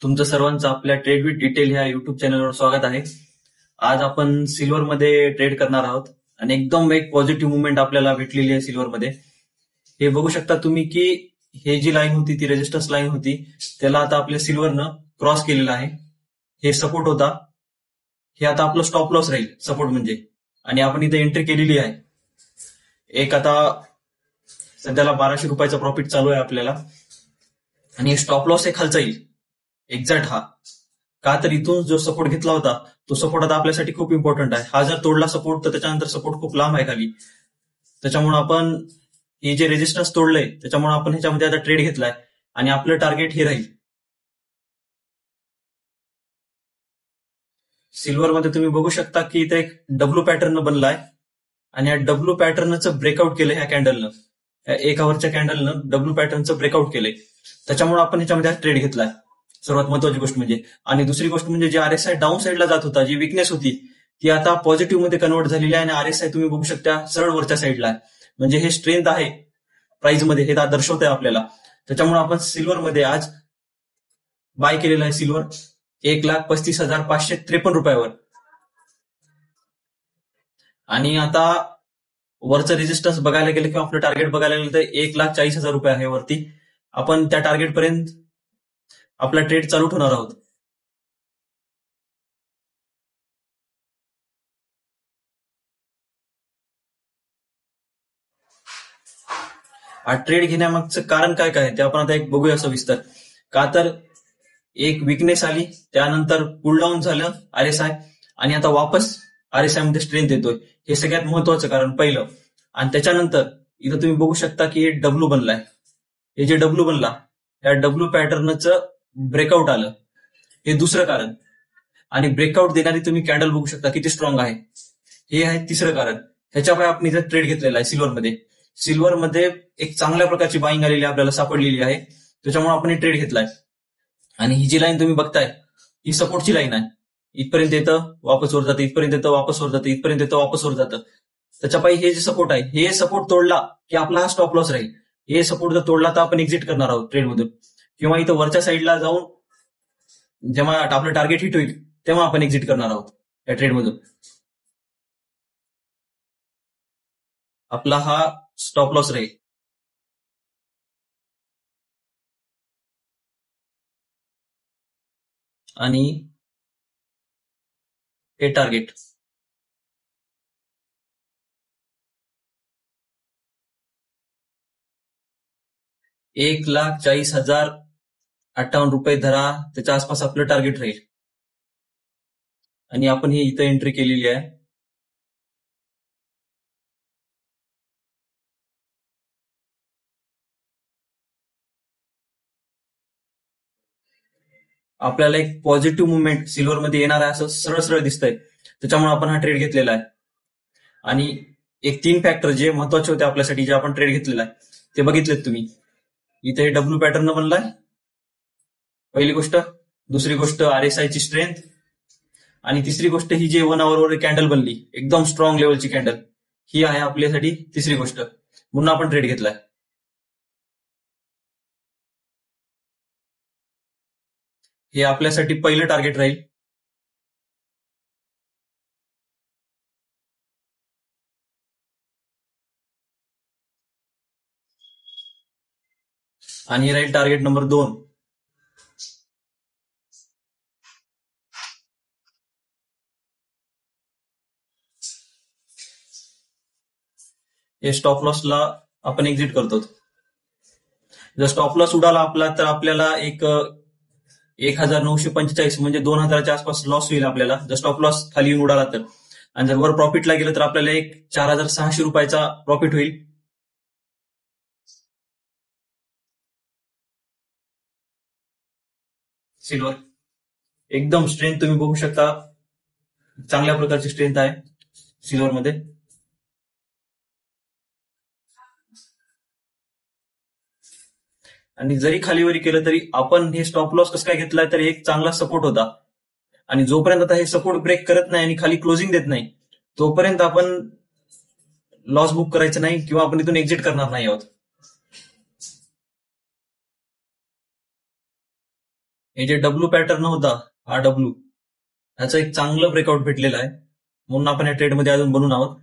तुमचं सर्वांचं आपल्या ट्रेड विथ डिटेल ह्या युट्यूब चॅनलवर स्वागत आहे. आज आपण सिल्वरमध्ये ट्रेड करणार आहोत आणि एकदम एक पॉझिटिव्ह मुवमेंट आपल्याला भेटलेली आहे सिल्वरमध्ये. हे बघू शकता तुम्ही की हे जी लाईन होती ती रेजिस्टन्स लाईन होती, त्याला आता आपल्या सिल्वरनं क्रॉस केलेलं आहे. हे सपोर्ट होता, हे आता आपलं स्टॉप लॉस राहील सपोर्ट म्हणजे. आणि आपण इथे एंट्री केलेली आहे. एक आता सध्याला 1200 रुपयाचा प्रॉफिट चालू आहे आपल्याला. आणि स्टॉप लॉस हे खालचा येईल एक्झॅक्ट हा. का तर इथून जो सपोर्ट घेतला होता तो सपोर्ट आता आपल्यासाठी खूप इम्पॉर्टंट आहे. हा जर तोडला सपोर्ट तर त्याच्यानंतर सपोर्ट खूप लांब आहे खाली. त्याच्यामुळे आपण हे जे रेजिस्टन्स तोडलंय त्याच्यामुळे आपण ह्याच्यामध्ये आता ट्रेड घेतलाय आणि आपलं टार्गेट हे राहील. सिल्वरमध्ये तुम्ही बघू शकता की इथे एक डब्ल्यू पॅटर्न बनलाय आणि या डब्ल्यू पॅटर्नचं ब्रेकआउट केलं ह्या कॅन्डलनं. या 1 आवरच्या कॅन्डलनं डब्ल्यू पॅटर्नचं ब्रेकआउट केलंय. त्याच्यामुळे आपण ह्याच्यामध्ये ट्रेड घेतलाय. सर्वात महत्वाची गोष्ट म्हणजे. आणि दुसरी गोष्ट म्हणजे जे आरएसआय डाऊन साईडला जात होता, जी विकनेस होती ती आता पॉझिटिव्ह मध्ये कन्वर्ट झालेली आहे आणि आरएसआय तुम्ही बघू शकता सरळ वरच्या साईडला आहे. म्हणजे हे स्ट्रेंथ आहे प्राइस मध्ये, हे दर्शवत आहे आपल्याला. त्याच्यामुळे आपण सिल्वरमध्ये आज बाय केलेला आहे सिल्वर 1,35,553 रुपयावर. आणि आता वरचं रेजिस्टन्स बघायला गेलं किंवा आपलं टार्गेट बघायला गेलं तर 1,40,000 रुपये आहे वरती. आपण त्या टार्गेट पर्यंत आपला ट्रेड चालू ठेवणार आहोत. हा ट्रेड घेण्यामागचं कारण काय काय ते आपण आता एक बघूया सविस्तर. का तर एक विकनेस आली, त्यानंतर पुल डाऊन झालं आरएसआय आणि आता वापस आरएसआय मध्ये स्ट्रेंथ येतोय. हे सगळ्यात महत्वाचं कारण पहिलं. आणि त्याच्यानंतर इथं तुम्ही बघू शकता की हे डब्ल्यू बनलाय. हे जे डब्ल्यू बनला या डब्ल्यू पॅटर्नचं ब्रेकआउट आलं, हे दुसरं कारण. आणि ब्रेकआउट देणारी तुम्ही कॅन्डल बघू शकता किती स्ट्रॉंग आहे, हे आहे तिसरं कारण. ह्याच्यामुळे आपण इथं ट्रेड घेतलेला आहे सिल्वरमध्ये. सिल्वरमध्ये एक चांगल्या प्रकारची बाईंग आलेली आपल्याला सापडलेली आहे, त्याच्यामुळे आपण हे ट्रेड घेतलाय. आणि ही जी लाईन तुम्ही बघताय ही सपोर्टची लाईन आहे. इथपर्यंत येतं वापस वर जातं, इथपर्यंत येतं वापस वर जातं, इथपर्यंत येतं वापस वर जातं. त्याच्यापायी हे जे सपोर्ट आहे, हे सपोर्ट तोडला की आपला हा स्टॉप लॉस राहील. हे सपोर्ट जर तोडला तर आपण एक्झिट करणार आहोत ट्रेडमधून. किंवा इथं वरच्या साईडला जाऊन जेव्हा आपलं टार्गेट हिट होईल तेव्हा आपण एक्झिट करणार आहोत या ट्रेडमधून. आपला हा स्टॉप लॉस राहील. आणि हे टार्गेट. ₹1,40,058 धरा, त्याच्या आसपास आपलं टार्गेट राहील. आणि आपण ही इथं एंट्री केलेली आहे. आपल्याला एक पॉझिटिव्ह मुवमेंट सिल्वरमध्ये येणार आहे असं सरळ सरळ दिसतंय, त्याच्यामुळे आपण हा ट्रेड घेतलेला आहे. आणि एक 3 फॅक्टर जे महत्वाचे होते आपल्यासाठी, जे आपण ट्रेड घेतलेला आहे ते बघितलेत तुम्ही. इथे हे डब्ल्यू पॅटर्न बनलाय पहिली गोष्ट, दुसरी गोष्ट आरएसआय ची स्ट्रेंथ, आणि तिसरी गोष्ट ही जी 1 आवरवर कॅन्डल बनली एकदम स्ट्रॉंग लेवलची कॅन्डल, ही आहे आपल्यासाठी तिसरी गोष्ट, म्हणून आपण ट्रेड घेतलाय. हे आपल्यासाठी पहिलं टार्गेट राहील. आणि हे राहील टार्गेट नंबर 2. हे स्टॉप लॉसला आपण एक्झिट करतो. जर स्टॉप लॉस उडाला आपला तर आपल्याला एक 1,945 म्हणजे 2,000च्या आसपास लॉस होईल आपल्याला, जर स्टॉप लॉस खाली येऊन उडाला तर. आणि जर वर प्रॉफिटला गेलं तर आपल्याला एक 4,600 रुपयाचा प्रॉफिट होईल. सिल्वर एकदम स्ट्रेंथ तुम्ही बघू शकता, चांगल्या प्रकारची स्ट्रेंथ आहे सिल्वरमध्ये. आणि जरी खालीवरी केलं तरी आपण हे स्टॉप लॉस कसं काय घेतलाय तर एक चांगला सपोर्ट होता. आणि जोपर्यंत आता हे सपोर्ट ब्रेक करत नाही आणि खाली क्लोजिंग देत नाही तोपर्यंत आपण लॉस बुक करायचं नाही किंवा आपण इथून एक्झिट करणार नाही आहोत. हे जे डब्ल्यू पॅटर्न होता, हा डब्ल्यू, ह्याचं एक चांगलं ब्रेकआउट भेटलेलं आहे, म्हणून आपण या ट्रेडमध्ये अजून बनून आहोत.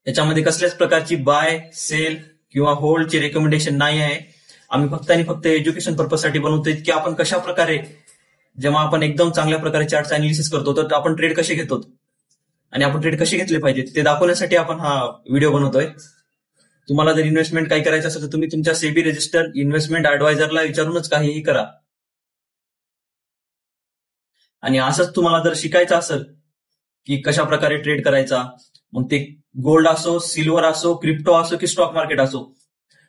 याच्यामध्ये कसल्याच प्रकारची बाय, सेल किंवा होल्डची रेकमेंडेशन नाही आहे. आम्ही फक्त आणि फक्त एज्युकेशन पर्पजसाठी बनवतोय की आपण कशा प्रकारे, जेव्हा आपण एकदम चांगल्या प्रकारे चार्टचं अनालिसिस करतो तर आपण ट्रेड कसे घेतो आणि आपण ट्रेड कसे घेतले पाहिजे ते दाखवण्यासाठी आपण हा व्हिडिओ बनवतोय. तुम्हाला जर इन्व्हेस्टमेंट काही करायचं असेल तर तुम्ही तुमच्या सेबी रजिस्टर्ड इन्व्हेस्टमेंट ऍडवायझरला विचारूनच काहीही करा. आणि असंच तुम्हाला जर शिकायचं असेल की कशा प्रकारे ट्रेड करायचा, मग ते गोल्ड असो, सिल्वर असो, क्रिप्टो असो की स्टॉक मार्केट असो,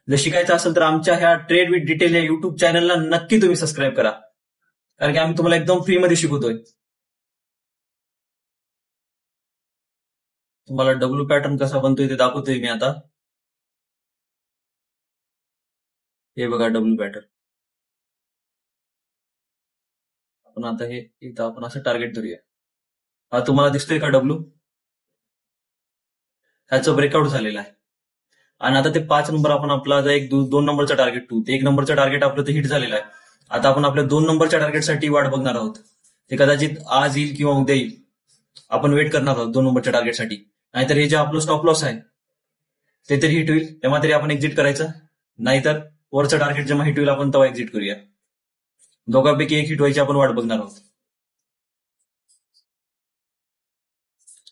जर शिकायचं असेल तर आमच्या ह्या ट्रेड विथ डिटेल या युट्यूब चॅनलला नक्की तुम्ही सबस्क्राईब करा, कारण की आम्ही तुम्हाला एकदम फ्रीमध्ये शिकवतोय. तुम्हाला डब्ल्यू पॅटर्न कसा बनतोय ते दाखवतोय मी आता. हे बघा डब्ल्यू पॅटर्न. आपण आता हे इथं आपण असं टार्गेट धरूया. हा तुम्हाला दिसतोय का डब्ल्यू? ह्याचं ब्रेकआउट झालेलं आहे. आणि आता ते 5 नंबर आपण आपला एक 2 नंबरचा टार्गेट 2, ते 1 नंबरचं टार्गेट आपलं ते हिट झालेलं आहे. आता आपण आपल्या 2 नंबरच्या टार्गेटसाठी वाट बघणार आहोत. ते कदाचित आज येईल किंवा उद्या येईल. आपण वेट करणार आहोत 2 नंबरच्या टार्गेटसाठी. नाहीतर हे जे आपलं स्टॉप लॉस आहे ते तरी हिट होईल, तेव्हा तरी आपण एक्झिट करायचं. नाहीतर वरचं टार्गेट जेव्हा हिट होईल आपण तेव्हा एक्झिट करूया. दोघांपैकी एक हिट व्हायची आपण वाट बघणार आहोत.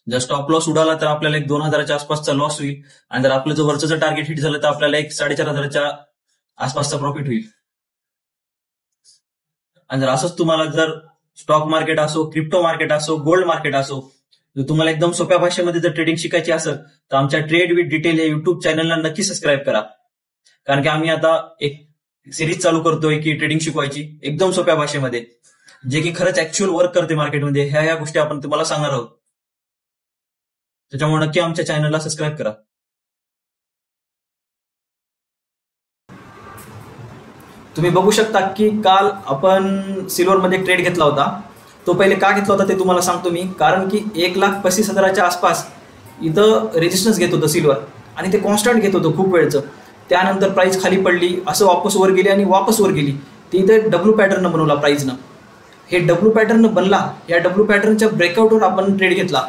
जर स्टॉप लॉस उडाला तर आपल्याला एक 2000च्या आसपासचा लॉस होईल, आणि जर आपलं जर वरचं जर टार्गेट हिट झालं तर आपल्याला एक 4500च्या आसपासचा प्रॉफिट होईल. आणि जर असंच तुम्हाला जर स्टॉक मार्केट असो, क्रिप्टो मार्केट असो, गोल्ड मार्केट असो, जर तुम्हाला एकदम सोप्या भाषेमध्ये जर ट्रेडिंग शिकायची असेल तर आमच्या ट्रेड विथ डिटेल या युट्यूब चॅनलला नक्की सबस्क्राईब करा. कारण की आम्ही आता एक सिरीज चालू करतोय की ट्रेडिंग शिकवायची एकदम सोप्या भाषेमध्ये, जे की खरंच ऍक्च्युअल वर्क करते मार्केटमध्ये. ह्या गोष्टी आपण तुम्हाला सांगणार आहोत. त्याच्यामुळे नक्की आमच्या चॅनलला सबस्क्राईब करा. तुम्ही बघू शकता की काल आपण सिल्वरमध्ये ट्रेड घेतला होता. तो पहिले का घेतला होता ते तुम्हाला सांगतो मी. कारण की 1,35,000च्या आसपास इथं रेजिस्टन्स घेत होतं सिल्वर, आणि ते कॉन्स्टंट घेत होतं खूप वेळचं. त्यानंतर प्राइस खाली पडली, असं वापस वर गेली आणि वापस वर गेली. ते इथं डब्ल्यू पॅटर्न बनवला प्राइसनं. हे डब्ल्यू पॅटर्न बनला, या डब्ल्यू पॅटर्नच्या ब्रेकआउटवर आपण ट्रेड घेतला.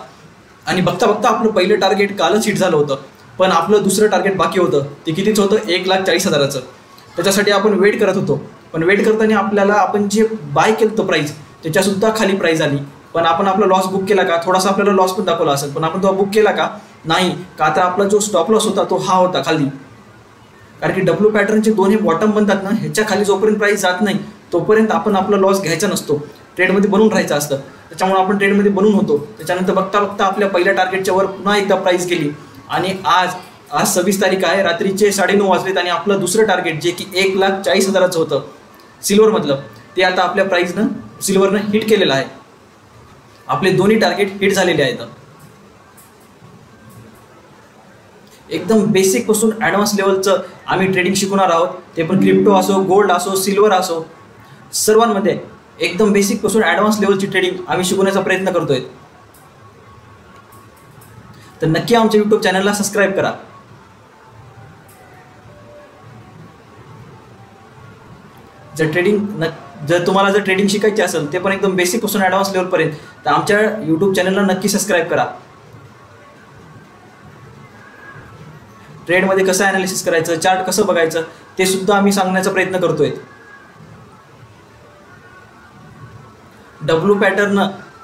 आणि बघता बघता आपलं पहिलं टार्गेट कालच हिट झालं होतं, पण आपलं दुसरं टार्गेट बाकी होतं. ते कितीच होतं? 1,40,000चं. त्याच्यासाठी आपण वेट करत होतो. पण वेट करताना आपल्याला आपण जे बाय केलं होतं प्राइस त्याच्यासुद्धा खाली प्राइस आली. पण आपण आपला लॉस बुक केला का? थोडासा आपल्याला लॉस पण दाखवला असेल, पण आपण तो बुक केला का? नाही. का तर आपला जो स्टॉप लॉस होता तो हा होता खाली. कारण की डब्ल्यू पॅटर्नचे दोन्ही बॉटम बनतात ना, ह्याच्या खाली जोपर्यंत प्राइस जात नाही तोपर्यंत आपण आपला लॉस घ्यायचा नसतो, ट्रेडमध्ये बनून राहायचं असतं. त्याच्यामुळे आपण ट्रेडमध्ये बनून होतो. त्याच्यानंतर बघता बघता आपल्या पहिल्या टार्गेटच्या वर पुन्हा एकदा प्राइस गेली, आणि आज 26 तारीख आहे, रात्रीचे 9:30 वाजलेत, आणि आपलं दुसरं टार्गेट जे की 1,40,000चं होतं सिल्वरमधलं, ते आता आपल्या प्राइसनं सिल्वरनं हिट केलेलं आहे. आपले दोन्ही टार्गेट हिट झालेले आहेत. एकदम बेसिक पासून ऍडव्हान्स लेवलचं आम्ही ट्रेडिंग शिकवणार आहोत. ते पण क्रिप्टो असो, गोल्ड असो, सिल्वर असो, सर्वांमध्ये एकदम बेसिक पासून ऍडव्हान्स लेवलची ट्रेडिंग आम्ही शिकवण्याचा प्रयत्न करतोय. तर नक्की आमच्या युट्यूब चॅनलला सबस्क्राईब करा. जर तुम्हाला जर ट्रेडिंग शिकायची असेल, ते पण एकदम बेसिक पासून ऍडव्हान्स लेवल पर्यंत, तर आमच्या युट्यूब चॅनलला नक्की सबस्क्राईब करा. ट्रेडमध्ये कसं अनालिसिस करायचं, चार्ट कसं बघायचं ते सुद्धा आम्ही सांगण्याचा प्रयत्न करतोय. डब्ल्यू पॅटर्न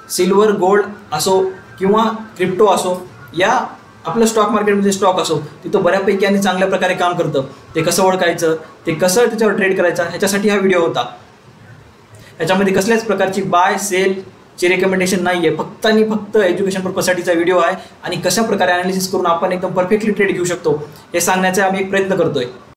सिल्वर, गोल्ड असो किंवा क्रिप्टो असो, या आपलं स्टॉक मार्केटमध्ये स्टॉक असो, तिथं बऱ्यापैकी आणि चांगल्या प्रकारे काम करतं. ते कसं ओळखायचं, ते कसं त्याच्यावर ट्रेड करायचं, ह्याच्यासाठी हा व्हिडिओ होता. ह्याच्यामध्ये कसल्याच प्रकारची बाय सेलची रेकमेंडेशन नाही आहे. फक्त आणि फक्त एज्युकेशन पर्पजसाठीचा व्हिडिओ आहे, आणि कशा प्रकारे अनालिसिस करून आपण एकदम परफेक्टली ट्रेड घेऊ शकतो हे सांगण्याचा आम्ही एक प्रयत्न करतोय.